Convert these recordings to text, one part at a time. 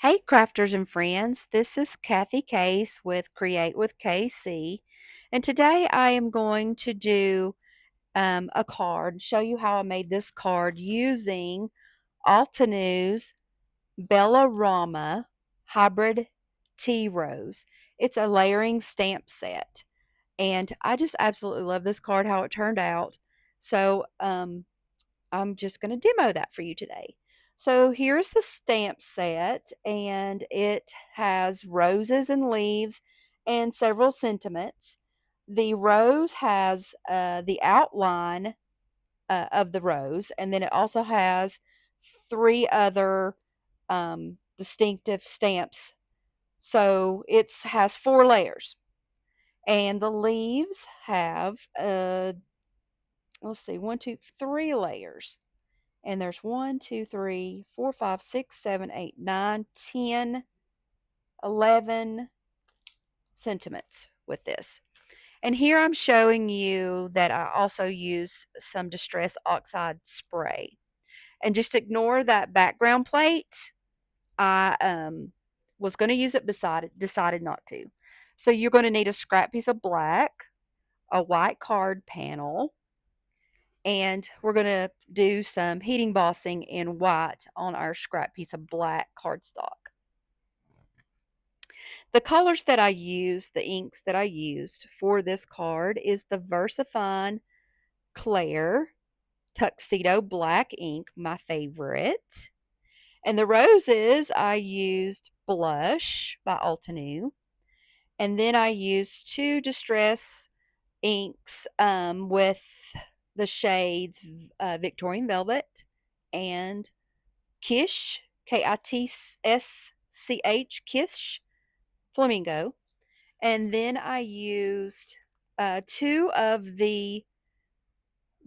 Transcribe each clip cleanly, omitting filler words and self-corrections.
Hey, crafters and friends, this is Kathy Case with Create with KC, and today I am going to do a card, show you how I made this card using Altenew's Bellaroma Hybrid Tea Rose. It's a layering stamp set, and I just absolutely love this card, how it turned out. So, I'm just going to demo that for you today. So here's the stamp set, and it has roses and leaves and several sentiments. The rose has the outline of the rose, and then it also has three other distinctive stamps. So it has four layers, and the leaves have let's see, one, two, three layers. And there's 1, 2, 3, 4, 5, 6, 7, 8, 9, 10, 11 sentiments with this. And here I'm showing you that I also use some Distress Oxide spray. And just ignore that background plate. I was going to use it beside it, decided not to. So you're going to need a scrap piece of black, a white card panel, and we're going to do some heat embossing in white on our scrap piece of black cardstock. The colors that I used, the inks that I used for this card is the VersaFine Claire Tuxedo Black ink, my favorite. And the roses, I used Blush by Altenew. And then I used two Distress inks with the shades Victorian Velvet and Kish, Kitsch, Kish Flamingo. And then I used two of the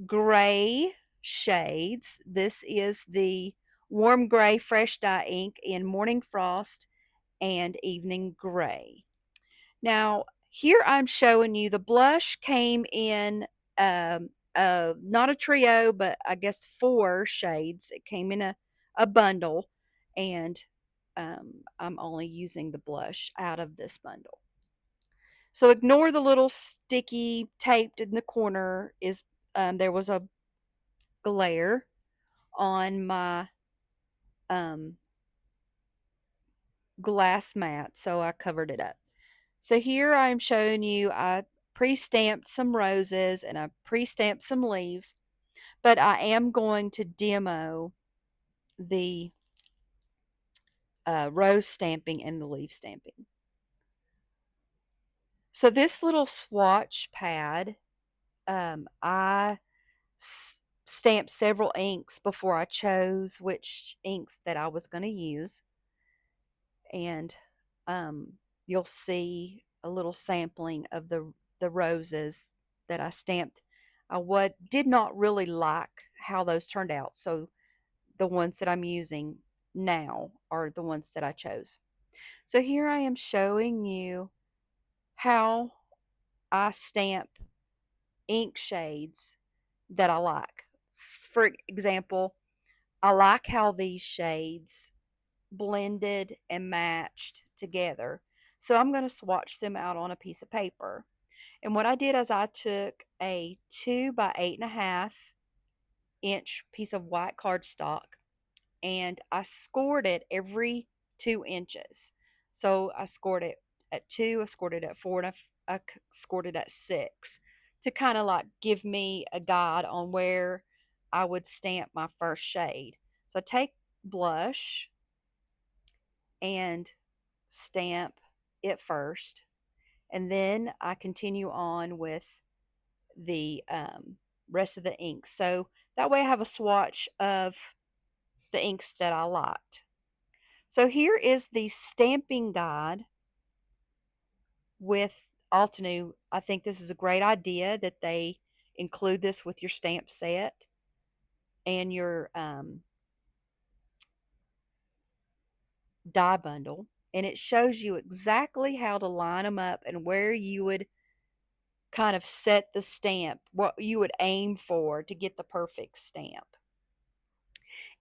gray shades. This is the Warm Gray Fresh Dye ink in Morning Frost and Evening Gray. Now, here I'm showing you the blush came in not a trio, but I guess four shades. It came in a bundle, and I'm only using the blush out of this bundle. So ignore the little sticky taped in the corner. Is There was a glare on my um, glass mat, so I covered it up. So here I'm showing you I pre-stamped some roses and I pre-stamped some leaves, but I am going to demo the rose stamping and the leaf stamping. So this little swatch pad, I stamped several inks before I chose which inks that I was going to use, and you'll see a little sampling of the roses that I stamped. I did not really like how those turned out, so the ones that I'm using now are the ones that I chose. So here I am showing you how I stamp ink shades that I like. For example, I like how these shades blended and matched together. So I'm going to swatch them out on a piece of paper. And what I did is I took a 2 by 8.5 inch piece of white cardstock and I scored it every 2 inches. So I scored it at 2, I scored it at 4, and I scored it at 6 to kind of like give me a guide on where I would stamp my first shade. So I take blush and stamp it first, and then I continue on with the rest of the inks. So that way I have a swatch of the inks that I liked. So here is the stamping guide with Altenew. I think this is a great idea that they include this with your stamp set and your die bundle. And it shows you exactly how to line them up and where you would kind of set the stamp, what you would aim for to get the perfect stamp.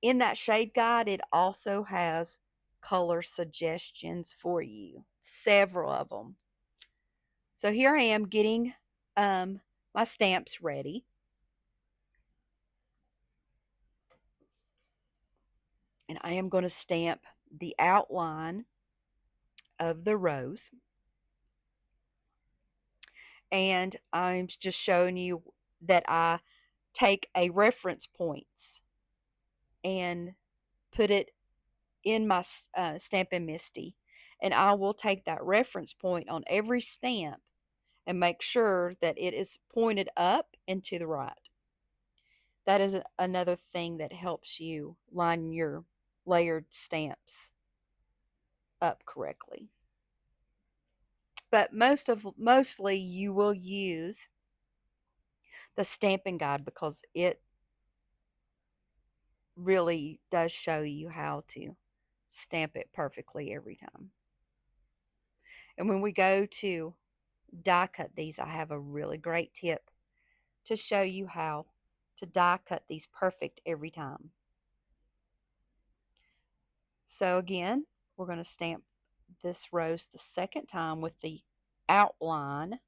In that shade guide, it also has color suggestions for you, several of them. So here I am getting my stamps ready. And I am going to stamp the outline of the rose. And I'm just showing you that I take a reference points and put it in my Stampin' Misty. And I will take that reference point on every stamp and make sure that it is pointed up and to the right. That is another thing that helps you line your layered stamps up correctly. But mostly you will use the stamping guide because it really does show you how to stamp it perfectly every time. And when we go to die cut these, I have a really great tip to show you how to die cut these perfect every time. So again, we're going to stamp this rose the second time with the outline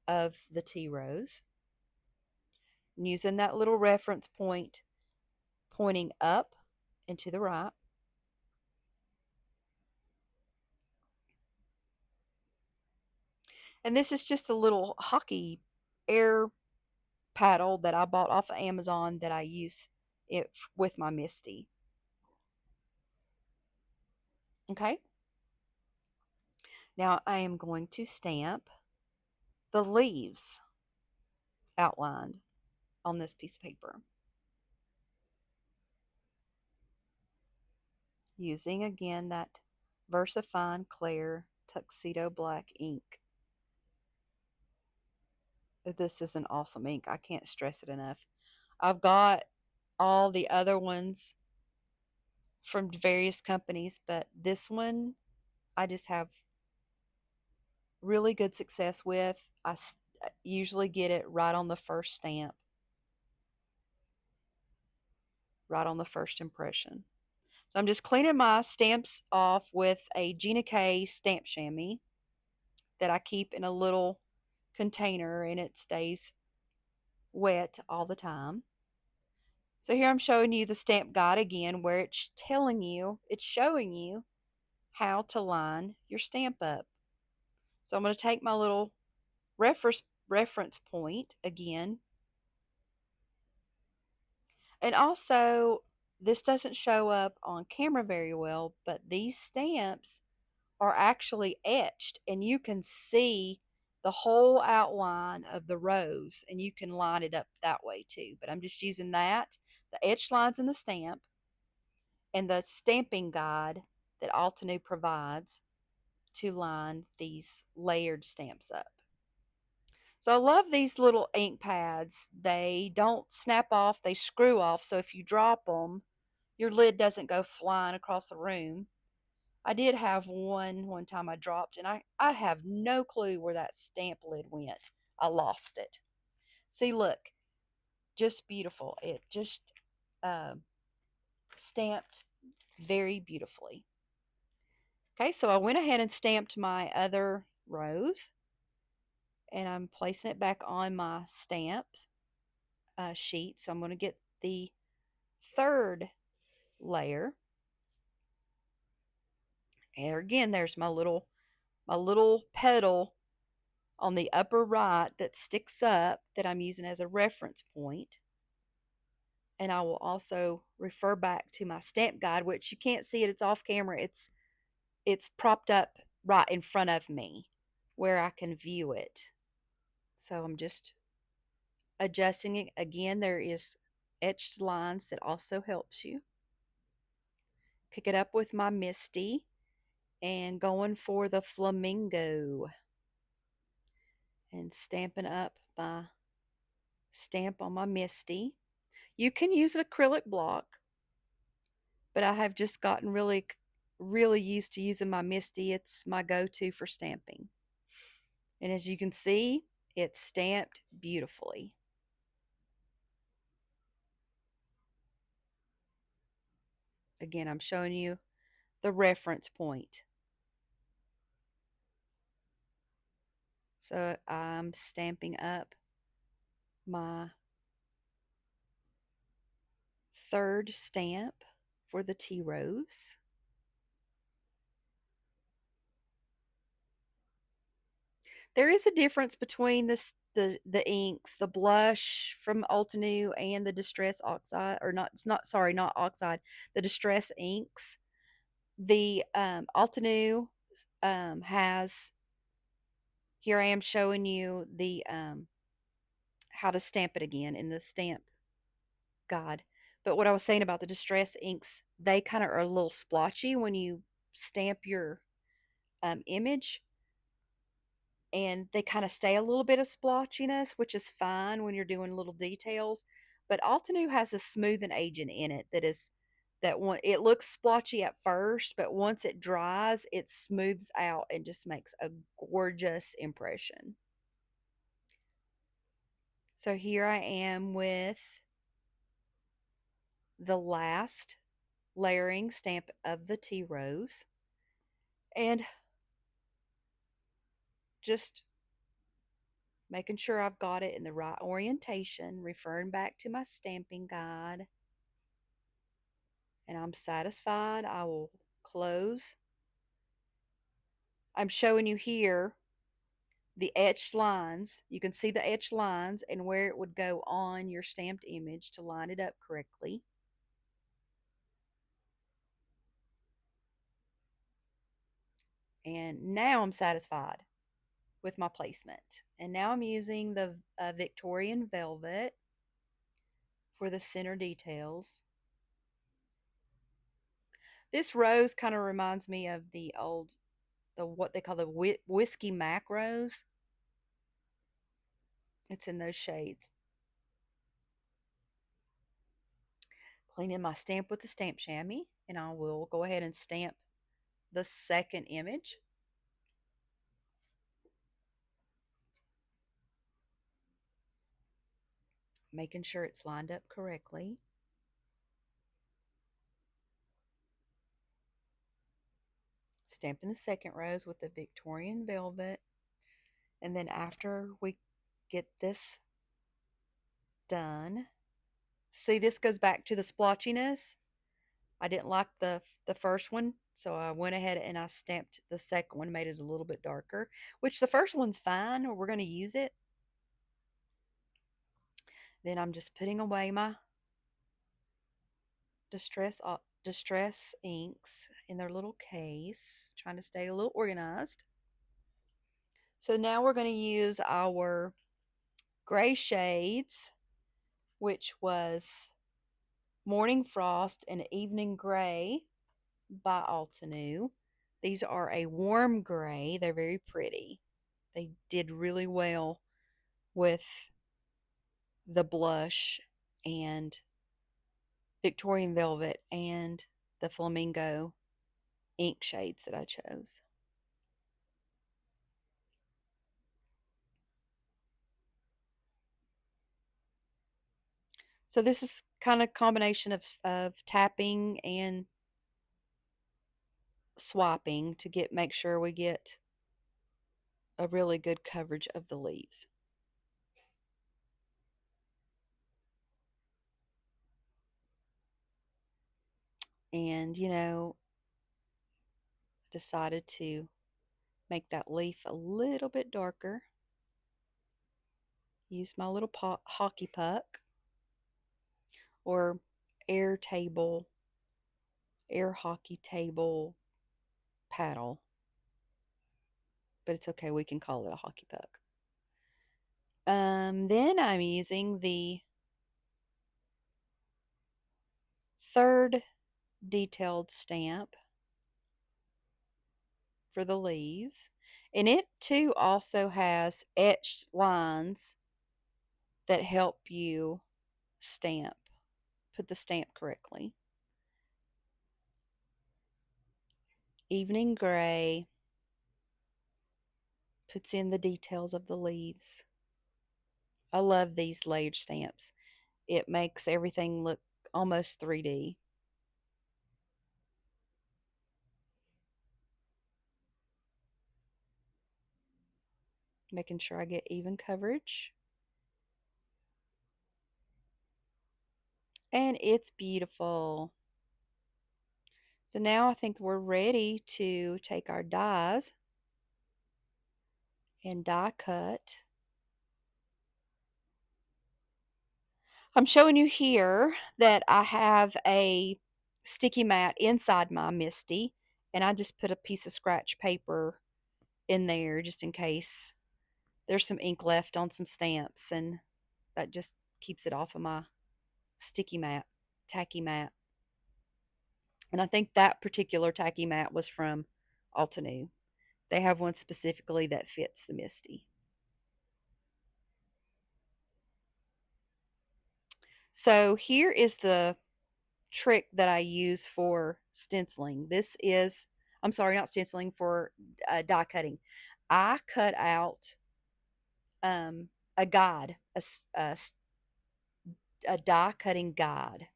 of the tea rose. And using that little reference point pointing up and to the right. And this is just a little hockey air paddle that I bought off of Amazon that I use it with my Misty. Okay. Now I am going to stamp the leaves outlined on this piece of paper using again that VersaFine Clear Tuxedo Black ink. This is an awesome ink. I can't stress it enough. I've got all the other ones from various companies, but this one I just have really good success with. I usually get it right on the first stamp, right on the first impression. So I'm just cleaning my stamps off with a Gina K stamp chamois that I keep in a little container and it stays wet all the time. So here I'm showing you the stamp guide again where it's telling you, it's showing you how to line your stamp up. So I'm going to take my little reference point again. And also, this doesn't show up on camera very well, but these stamps are actually etched and you can see the whole outline of the rose and you can line it up that way too. But I'm just using that, the etched lines in the stamp, and the stamping guide that Altenew provides to line these layered stamps up. So I love these little ink pads. They don't snap off, they screw off. So if you drop them, your lid doesn't go flying across the room. I did have one time I dropped, and I have no clue where that stamp lid went. I lost it. See, look, just beautiful. It just uh, stamped very beautifully. Okay, so I went ahead and stamped my other rose, and I'm placing it back on my stamp sheet. So I'm going to get the third layer. And again, there's my little petal on the upper right that sticks up that I'm using as a reference point. And I will also refer back to my stamp guide, which you can't see it, it's off camera. It's propped up right in front of me where I can view it. So I'm just adjusting it. Again, there is etched lines that also helps you. Pick it up with my Misty and going for the flamingo and stamping up my stamp on my Misty. You can use an acrylic block, but I have just gotten really used to using my Misty. It's my go-to for stamping. And as you can see, it's stamped beautifully. Again, I'm showing you the reference point. So I'm stamping up my third stamp for the tea rose. There is a difference between the inks, the blush from Altenew and the distress oxide, or not, it's not, sorry, not oxide, the distress inks. The Altenew has, here I am showing you the how to stamp it again in the stamp guide. But what I was saying about the distress inks, they kind of are a little splotchy when you stamp your image, and they kind of stay a little bit of splotchiness, which is fine when you're doing little details. But Altenew has a smoothing agent in it that one, it looks splotchy at first, but once it dries, it smooths out and just makes a gorgeous impression. So here I am with the last layering stamp of the tea rose, and just making sure I've got it in the right orientation, referring back to my stamping guide, and I'm satisfied. I will close. I'm showing you here the etched lines. You can see the etched lines and where it would go on your stamped image to line it up correctly. And now I'm satisfied with my placement. And now I'm using the Victorian velvet for the center details. This rose kind of reminds me of the what they call the whiskey mac rose. It's in those shades. Cleaning my stamp with the stamp chamois, and I will go ahead and stamp the second image. Making sure it's lined up correctly. Stamping the second rose with the Victorian velvet. And then after we get this done, see, this goes back to the splotchiness. I didn't like the first one, so I went ahead and I stamped the second one, made it a little bit darker, which the first one's fine, or we're going to use it. Then I'm just putting away my distress inks in their little case, trying to stay a little organized. So now we're going to use our gray shades, which was Morning Frost and Evening Gray by Altenew. These are a warm gray. They're very pretty. They did really well with the blush and Victorian Velvet and the Flamingo ink shades that I chose. So this is kind of combination of tapping and swiping to make sure we get a really good coverage of the leaves. And decided to make that leaf a little bit darker. Use my little hockey puck or air table, air hockey table paddle, but it's okay, we can call it a hockey puck. Then I'm using the third detailed stamp for the leaves, and it too also has etched lines that help you put the stamp correctly. Evening Gray puts in the details of the leaves. I love these layered stamps. It makes everything look almost 3D. making sure I get even coverage. And it's beautiful. So now I think we're ready to take our dies and die cut. I'm showing you here that I have a sticky mat inside my Misty, and I just put a piece of scratch paper in there just in case there's some ink left on some stamps, and that just keeps it off of my sticky mat, tacky mat. And I think that particular tacky mat was from Altenew. They have one specifically that fits the Misty. So here is the trick that I use for stenciling. This is, I'm sorry, not stenciling, for die cutting. I cut out um, a guide, a die cutting guide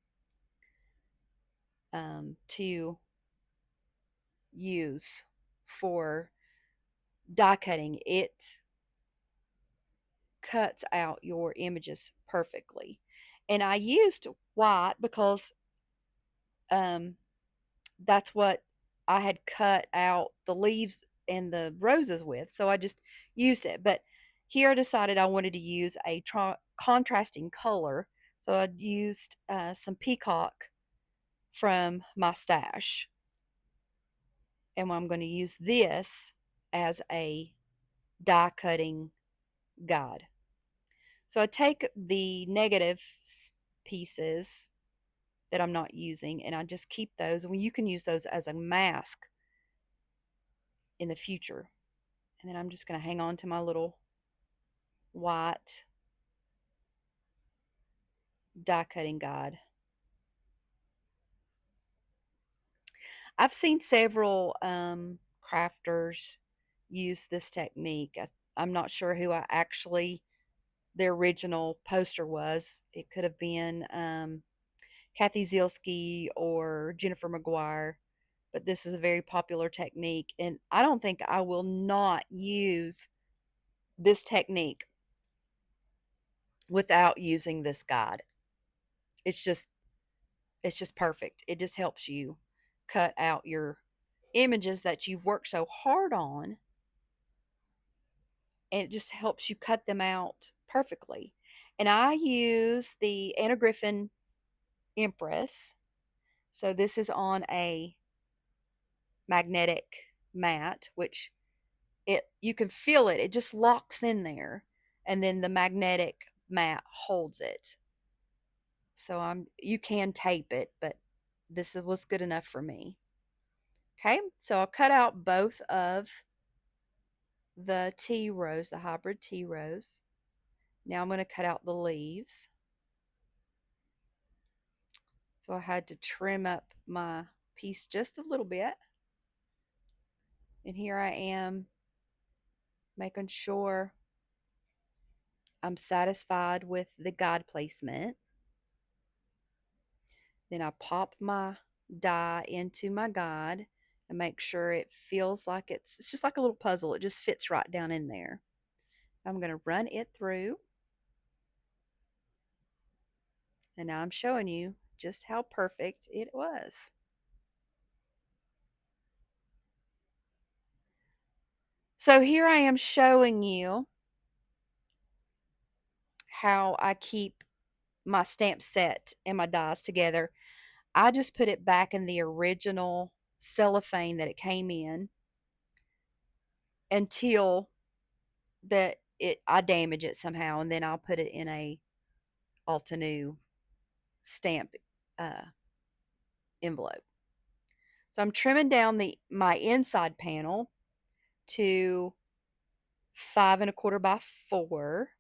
to use for die cutting. It cuts out your images perfectly. And I used white because um, that's what I had cut out the leaves and the roses with. So I just used it. But here I decided I wanted to use a contrasting color. So I used some peacock from my stash. And I'm going to use this as a die cutting guide. So I take the negative pieces that I'm not using and I just keep those. And you can use those as a mask in the future. And then I'm just going to hang on to my little white die cutting guide. I've seen several crafters use this technique. I'm not sure who I actually, the original poster was. It could have been Kathy Zielski or Jennifer McGuire, but this is a very popular technique. And I don't think I will not use this technique without using this guide. It's just it's just perfect. It just helps you cut out your images that you've worked so hard on, and it just helps you cut them out perfectly. And I use the Anna Griffin Empress. So this is on a magnetic mat, which it you can feel it. It just locks in there, and then the magnetic mat holds it. So you can tape it, but this was good enough for me. Okay, so I'll cut out both of the tea rose, the hybrid tea rose. Now I'm going to cut out the leaves. So I had to trim up my piece just a little bit. And here I am making sure I'm satisfied with the guide placement. Then I pop my die into my guide and make sure it feels like it's just like a little puzzle. It just fits right down in there. I'm going to run it through. And now I'm showing you just how perfect it was. So here I am showing you how I keep my stamp set and my dies together. I just put it back in the original cellophane that it came in until I damage it somehow, and then I'll put it in a Altenew stamp uh, envelope. So I'm trimming down my inside panel to 5 1/4 by 4.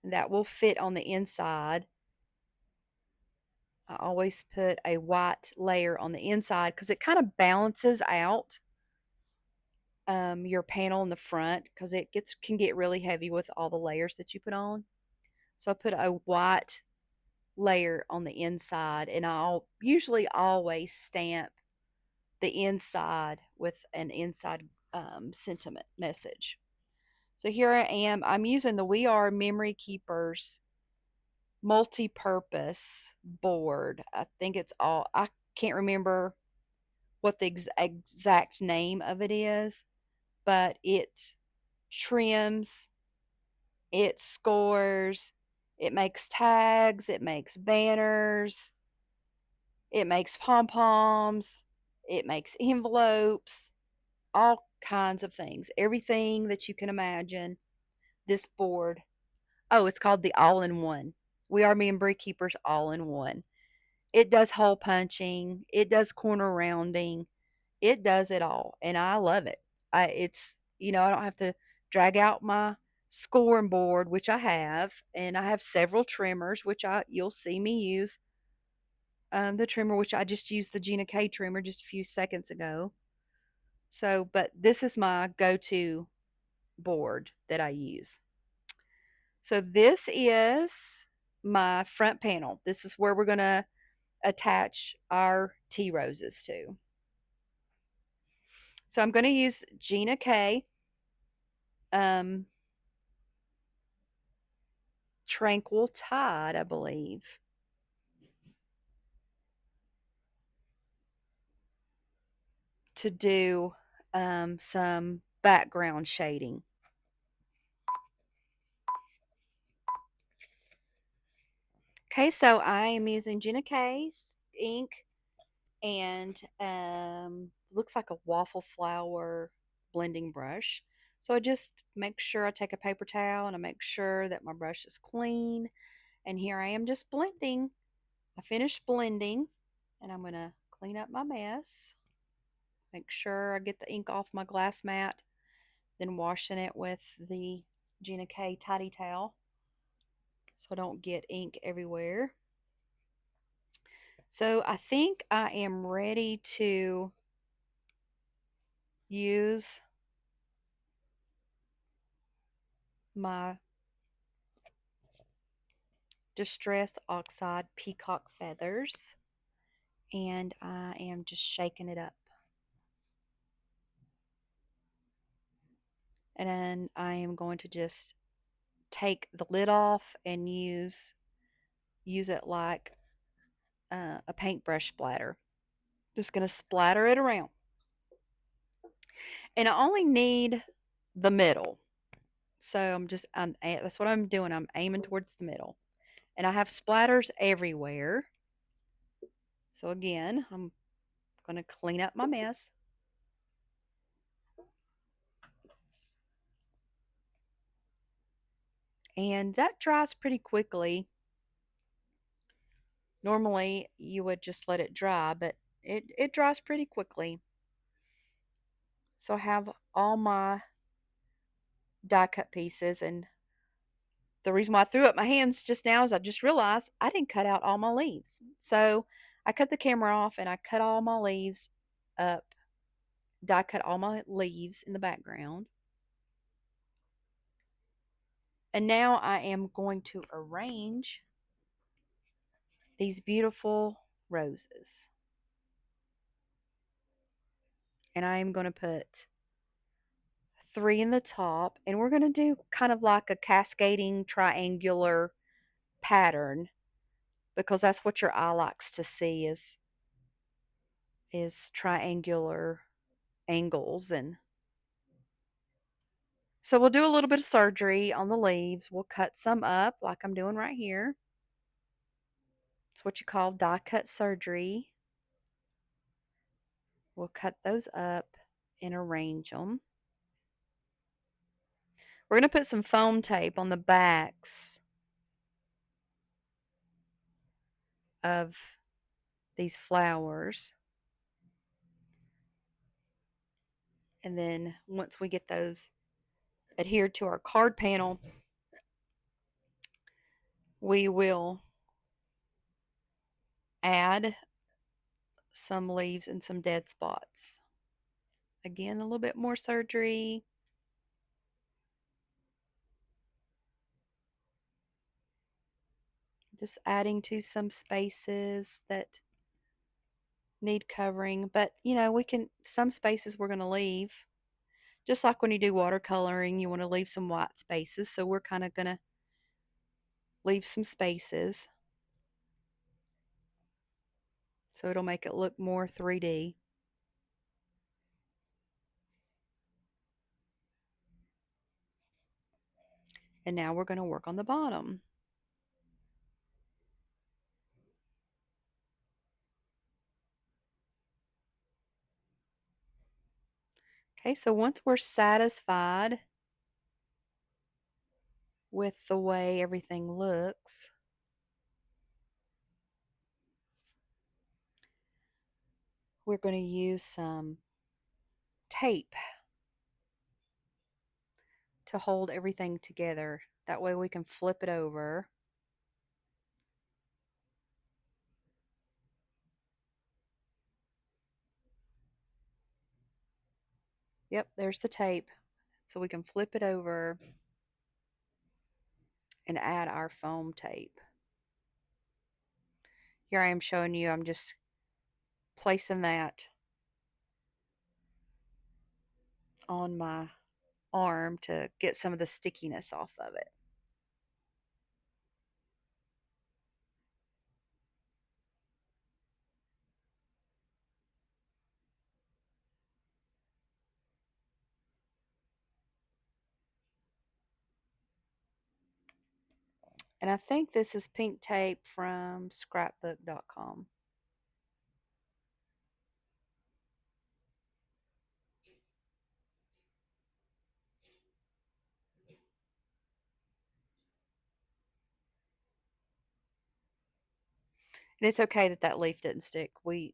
That will fit on the inside. I always put a white layer on the inside because it kind of balances out your panel in the front, because it can get really heavy with all the layers that you put on. So I put a white layer on the inside, and I'll usually always stamp the inside with an inside sentiment message. So here I am. I'm using the We Are Memory Keepers multi-purpose board. I think it's all, I can't remember what the exact name of it is, but it trims, it scores, it makes tags, it makes banners, it makes pom-poms, it makes envelopes, all kinds of things. Everything that you can imagine, this board. Oh, it's called the All-in-One. We Are Memory Keepers All-in-One. It does hole punching, it does corner rounding, it does it all, and I love it. It's, I don't have to drag out my scoring board, which I have, and I have several trimmers, which you'll see me use. The trimmer, which I just used the Gina K trimmer just a few seconds ago. So, but this is my go-to board that I use. So this is my front panel. This is where we're going to attach our tea roses to. So I'm going to use Gina K um, Tranquil Tide, I believe, to do some background shading. Okay, so I am using Gina K's ink and looks like a waffle flower blending brush. So I just make sure I take a paper towel and I make sure that my brush is clean. And here I am just blending. I finished blending and I'm going to clean up my mess. Make sure I get the ink off my glass mat, then washing it with the Gina K Tidy Towel so I don't get ink everywhere. So I think I am ready to use my Distressed Oxide Peacock Feathers, and I am just shaking it up. And then I am going to just take the lid off and use it like a paintbrush splatter. Just going to splatter it around. And I only need the middle. So that's what I'm doing. I'm aiming towards the middle. And I have splatters everywhere. So again, I'm going to clean up my mess. And that dries pretty quickly. Normally you would just let it dry, but it dries pretty quickly. So I have all my die cut pieces, and the reason why I threw up my hands just now is I just realized I didn't cut out all my leaves. So I cut the camera off and I cut all my leaves up, die cut all my leaves in the background. And now I am going to arrange these beautiful roses. And I am going to put 3 in the top, and we're going to do kind of like a cascading triangular pattern because that's what your eye likes to see is triangular angles. And so we'll do a little bit of surgery on the leaves. We'll cut some up like I'm doing right here. It's what you call die cut surgery. We'll cut those up and arrange them. We're going to put some foam tape on the backs of these flowers. And then once we get those adhered to our card panel, we will add some leaves and some dead spots. Again, a little bit more surgery. Just adding to some spaces that need covering, but some spaces we're going to leave. Just like when you do watercoloring, you want to leave some white spaces. So we're kind of going to leave some spaces so it'll make it look more 3D. And now we're going to work on the bottom. Okay, so once we're satisfied with the way everything looks, we're going to use some tape to hold everything together. That way we can flip it over. Yep, there's the tape. So we can flip it over and add our foam tape. Here I am showing you, I'm just placing that on my arm to get some of the stickiness off of it. And I think this is pink tape from scrapbook.com. And it's okay that that leaf didn't stick. We're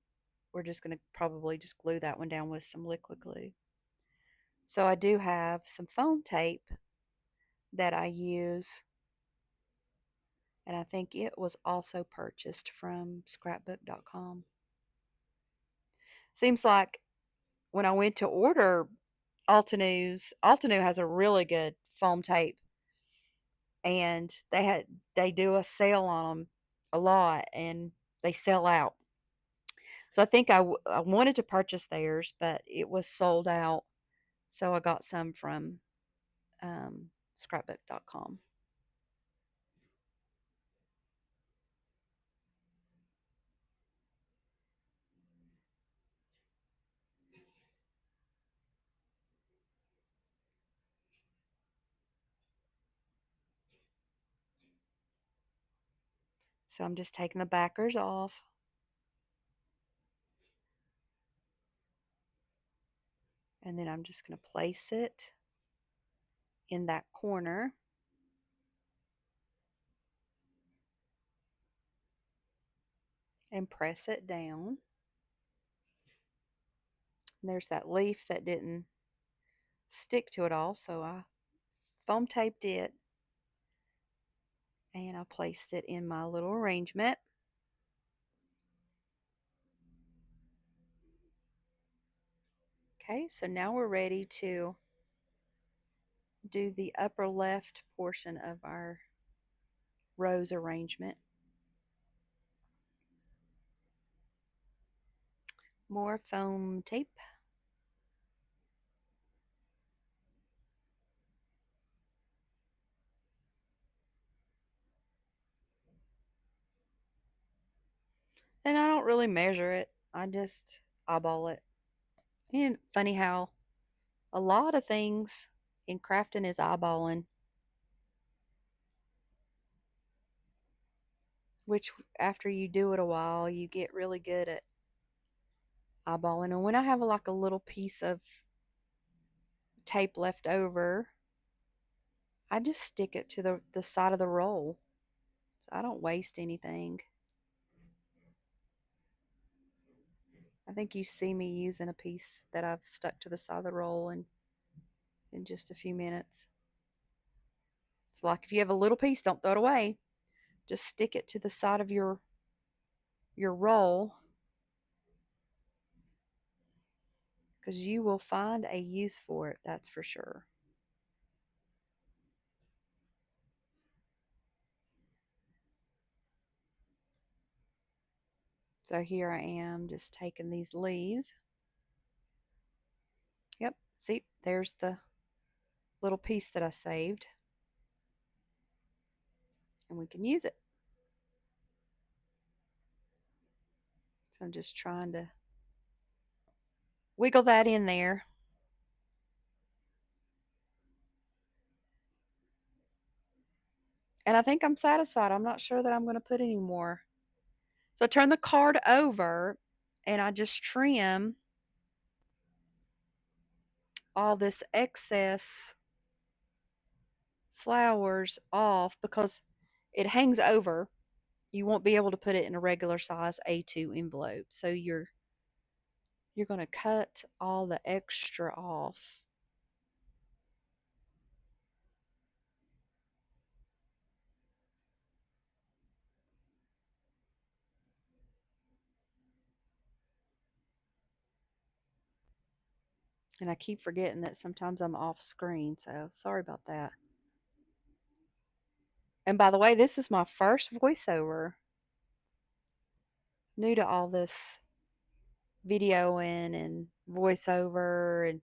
just going to probably just glue that one down with some liquid glue. So I do have some foam tape that I use, and I think it was also purchased from scrapbook.com. Seems like when I went to order Altenew has a really good foam tape, and they do a sale on them a lot, and they sell out. So I think I wanted to purchase theirs, but it was sold out. So I got some from scrapbook.com. So I'm just taking the backers off. And then I'm just going to place it in that corner. And press it down. And there's that leaf that didn't stick to it all, so I foam taped it and I placed it in my little arrangement. Okay, so now we're ready to do the upper left portion of our rose arrangement. More foam tape. And I don't really measure it, I just eyeball it. And funny how a lot of things in crafting is eyeballing, which after you do it a while, you get really good at eyeballing. And when I have like a little piece of tape left over, I just stick it to the side of the roll. So I don't waste anything. I think you see me using a piece that I've stuck to the side of the roll in just a few minutes. So like if you have a little piece, don't throw it away. Just stick it to the side of your roll, because you will find a use for it, that's for sure. So here I am just taking these leaves. Yep, See, there's the little piece that I saved, and we can use it. So I'm just trying to wiggle that in there. And I think I'm satisfied. I'm not sure that I'm going to put any more. So I turn the card over and I just trim all this excess flowers off because it hangs over. You won't be able to put it in a regular size A2 envelope. So you're going to cut all the extra off. And I keep forgetting that sometimes I'm off screen, so sorry about that. And by the way, this is my first voiceover. New to all this videoing and voiceover, and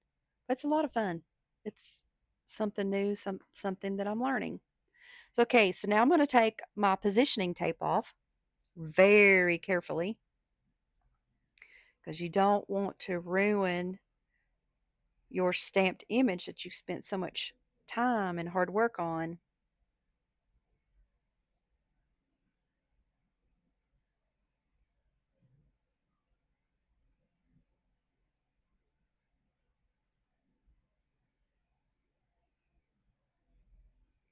it's a lot of fun. It's something new, something that I'm learning. Okay, so now I'm going to take my positioning tape off very carefully because you don't want to ruin your stamped image that you spent so much time and hard work on.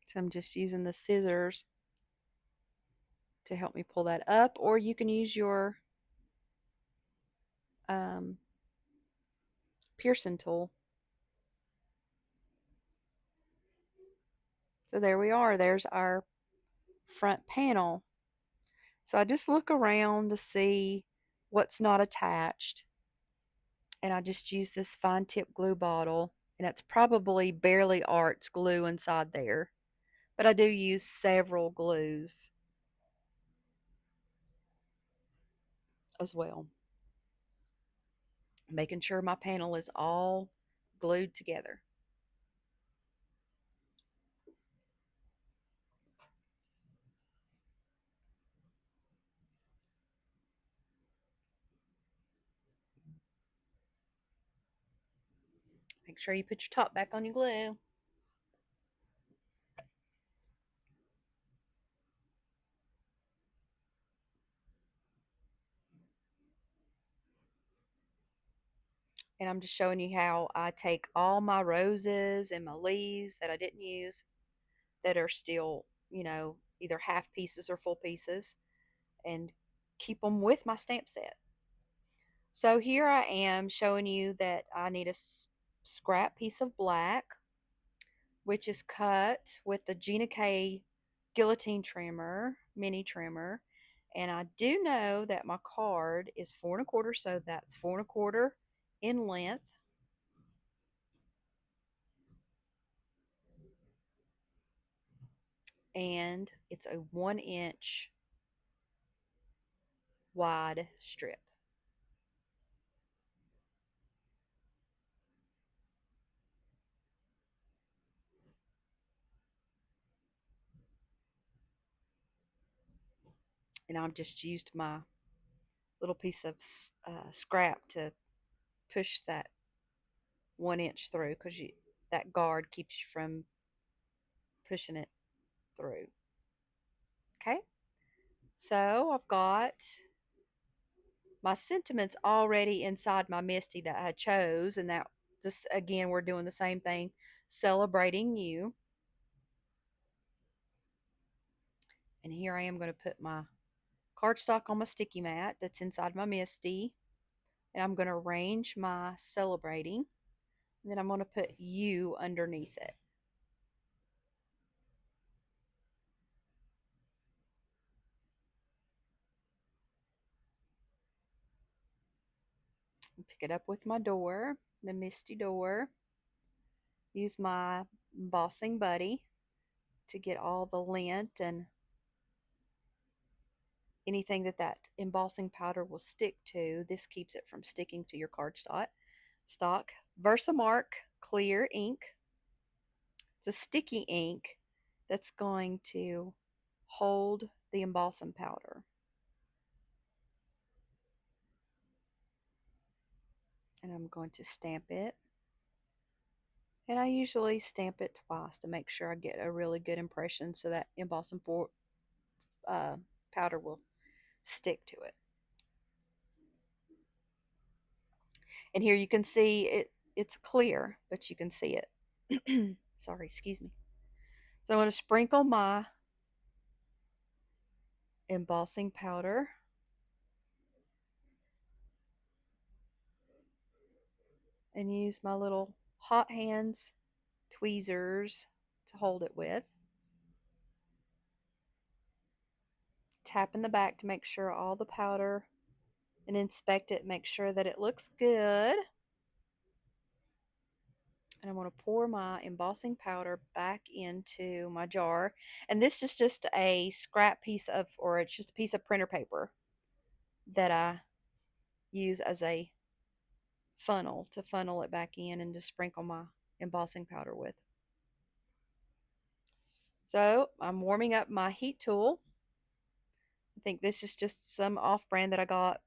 So I'm just using the scissors to help me pull that up, or you can use your um, Pearson tool. So there we are. There's our front panel. So I just look around to see what's not attached. And I just use this fine tip glue bottle. And it's probably Barely Arts glue inside there. But I do use several glues as well. Making sure my panel is all glued together. Make sure you put your top back on your glue. And I'm just showing you how I take all my roses and my leaves that I didn't use that are still, either half pieces or full pieces, and keep them with my stamp set. So here I am showing you that I need a scrap piece of black, which is cut with the Gina K guillotine trimmer, mini trimmer. And I do know that my card is 4 1/4, so that's 4 1/4 in length. And it's a 1 inch wide strip. And I've just used my little piece of scrap to push that 1 inch through because that guard keeps you from pushing it through. Okay, so I've got my sentiments already inside my Misty that I chose, and that just again we're doing the same thing, celebrating you. And here I am going to put my cardstock on my sticky mat that's inside my Misty, and I'm going to arrange my celebrating, and then I'm going to put you underneath it. Pick it up with my door, the Misty door. Use my embossing buddy to get all the lint and anything that embossing powder will stick to. This keeps it from sticking to your cardstock. Versamark clear ink. It's a sticky ink that's going to hold the embossing powder. And I'm going to stamp it. And I usually stamp it twice to make sure I get a really good impression so that embossing uh, powder will stick to it. And here you can see it's clear, but you can see it. Sorry, excuse me. So I'm going to sprinkle my embossing powder. And use my little hot hands tweezers to hold it with. Tap in the back to make sure all the powder and inspect it, make sure that it looks good. And I'm going to pour my embossing powder back into my jar. And this is just a scrap piece of, or it's just a piece of printer paper that I use as a funnel to funnel it back in and to sprinkle my embossing powder with. So I'm warming up my heat tool. I think this is just some off-brand that I got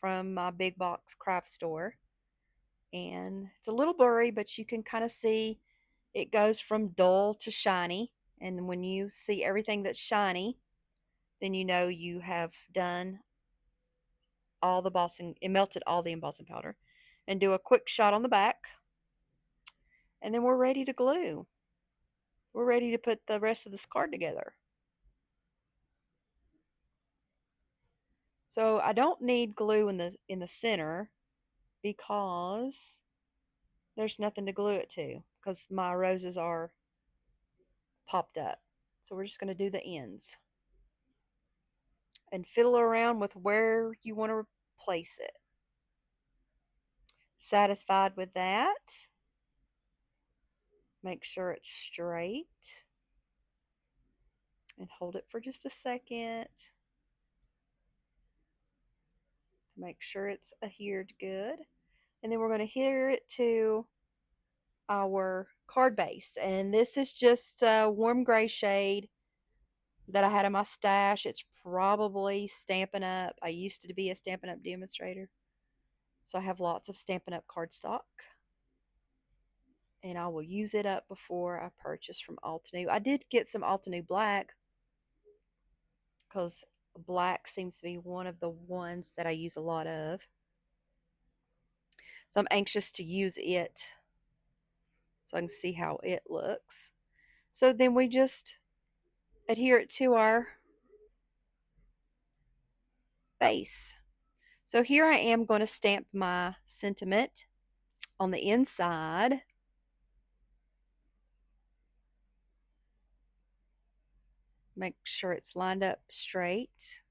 from my big box craft store. And it's a little blurry, but you can kind of see it goes from dull to shiny. And when you see everything that's shiny, then you know you have done all the embossing and melted all the embossing powder. And do a quick shot on the back. And then we're ready to glue. We're ready to put the rest of this card together. So I don't need glue in the center because there's nothing to glue it to because my roses are popped up. So we're just going to do the ends and fiddle around with where you want to place it. Satisfied with that? Make sure it's straight and hold it for just a second to make sure it's adhered good. And then we're going to adhere it to our card base. And this is just a warm gray shade that I had in my stash. It's probably Stampin' Up. I used to be a Stampin' Up demonstrator. So I have lots of Stampin' Up cardstock. And I will use it up before I purchase from Altenew. I did get some Altenew black because black seems to be one of the ones that I use a lot of. So I'm anxious to use it so I can see how it looks. So then we just adhere it to our base. So here I am going to stamp my sentiment on the inside. Make sure it's lined up straight.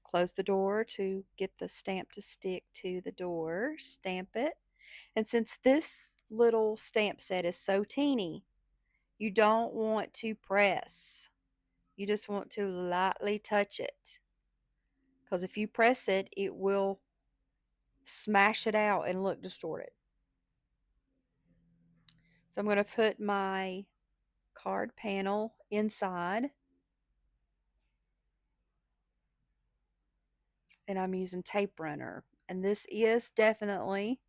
Close the door to get the stamp to stick to the door. Stamp it. And since this little stamp set is so teeny, you don't want to press. You just want to lightly touch it. Because if you press it, it will smash it out and look distorted. So I'm going to put my card panel inside. And I'm using tape runner. And this is definitely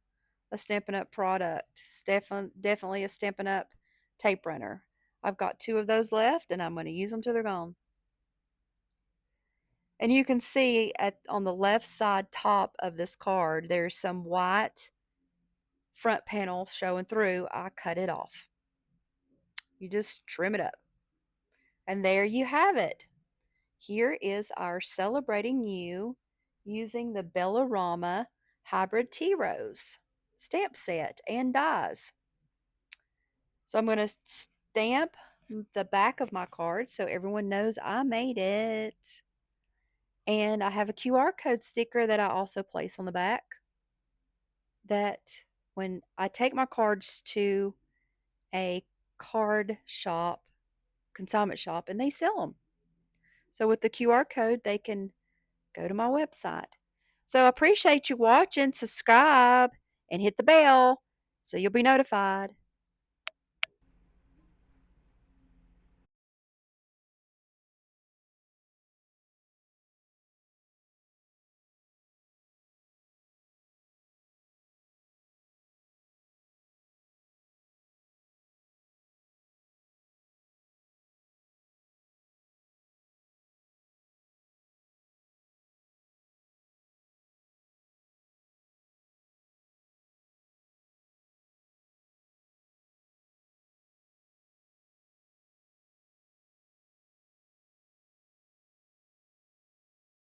a Stampin' Up product. Definitely a Stampin' Up tape runner. I've got 2 of those left and I'm going to use them till they're gone. And you can see on the left side top of this card, there's some white front panel showing through. I cut it off. You just trim it up. And there you have it. Here is our Celebrating You using the Bellaroma Hybrid Tea Rose stamp set and dies. So I'm going to stamp the back of my card so everyone knows I made it. And I have a QR code sticker that I also place on the back that when I take my cards to a card shop, consignment shop, and they sell them. So with the QR code, they can go to my website. So I appreciate you watching. Subscribe and hit the bell so you'll be notified.